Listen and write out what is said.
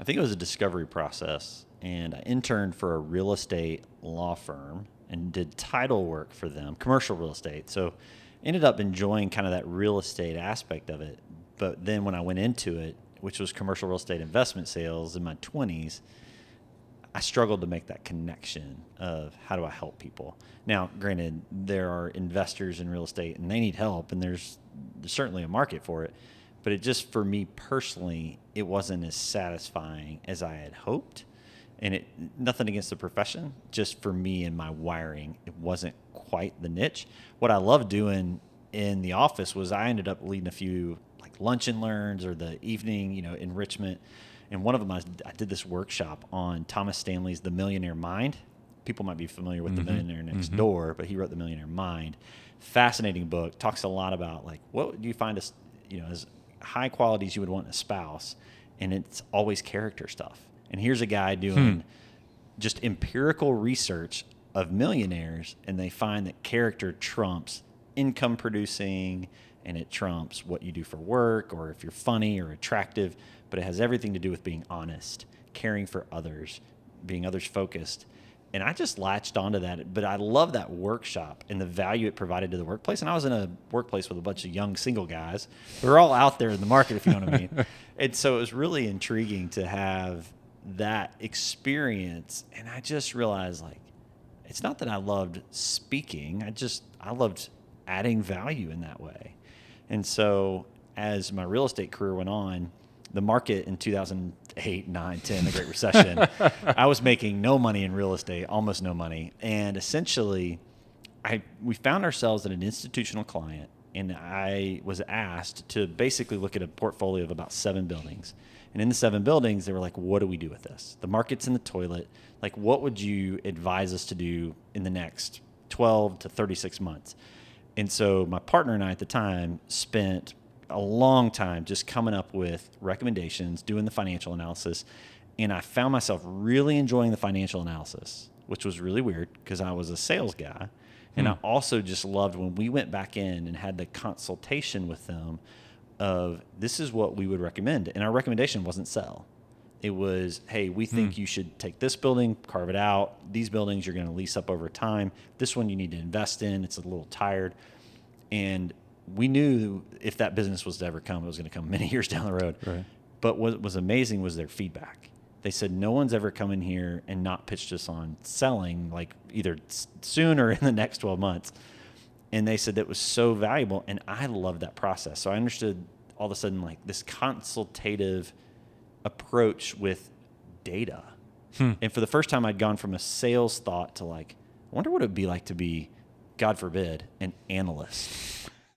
I think it was a discovery process, and I interned for a real estate law firm and did title work for them, commercial real estate. So ended up enjoying kind of that real estate aspect of it. But then when I went into it, which was commercial real estate investment sales in my 20s, I struggled to make that connection of how do I help people. Now, granted, there are investors in real estate and they need help, and there's certainly a market for it. But it just, for me personally, it wasn't as satisfying as I had hoped. And it, nothing against the profession, just for me and my wiring, it wasn't quite the niche. What I loved doing in the office was I ended up leading a few like lunch and learns or the evening, enrichment. And one of them, I did this workshop on Thomas Stanley's The Millionaire Mind. People might be familiar with The Millionaire Next Door, but he wrote The Millionaire Mind. Fascinating book. Talks a lot about like what do you find as high qualities you would want in a spouse, and it's always character stuff. And here's a guy doing just empirical research of millionaires, and they find that character trumps income producing, and it trumps what you do for work or if you're funny or attractive, but it has everything to do with being honest, caring for others, being others focused. And I just latched onto that. But I love that workshop and the value it provided to the workplace. And I was in a workplace with a bunch of young single guys who are all out there in the market, if you know what I mean. And so it was really intriguing to have that experience. And I just realized, like, it's not that I loved speaking. I loved adding value in that way. And so as my real estate career went on, the market in 2008, 9, 10, the Great Recession, I was making no money in real estate, almost no money. And essentially, we found ourselves at an institutional client, and I was asked to basically look at a portfolio of about 7 buildings. And in the 7 buildings, they were like, what do we do with this? The market's in the toilet. Like, what would you advise us to do in the next 12 to 36 months? And so my partner and I at the time spent a long time just coming up with recommendations, doing the financial analysis. And I found myself really enjoying the financial analysis, which was really weird because I was a sales guy. And I also just loved when we went back in and had the consultation with them of this is what we would recommend. And our recommendation wasn't sell. It was, hey, we think you should take this building, carve it out. These buildings you're going to lease up over time. This one you need to invest in. It's a little tired. And we knew if that business was to ever come, it was going to come many years down the road. Right. But what was amazing was their feedback. They said, no one's ever come in here and not pitched us on selling, like either soon or in the next 12 months. And they said that was so valuable. And I loved that process. So I understood all of a sudden, like this consultative approach with data. And for the first time, I'd gone from a sales thought to like, I wonder what it would be like to be, God forbid, an analyst.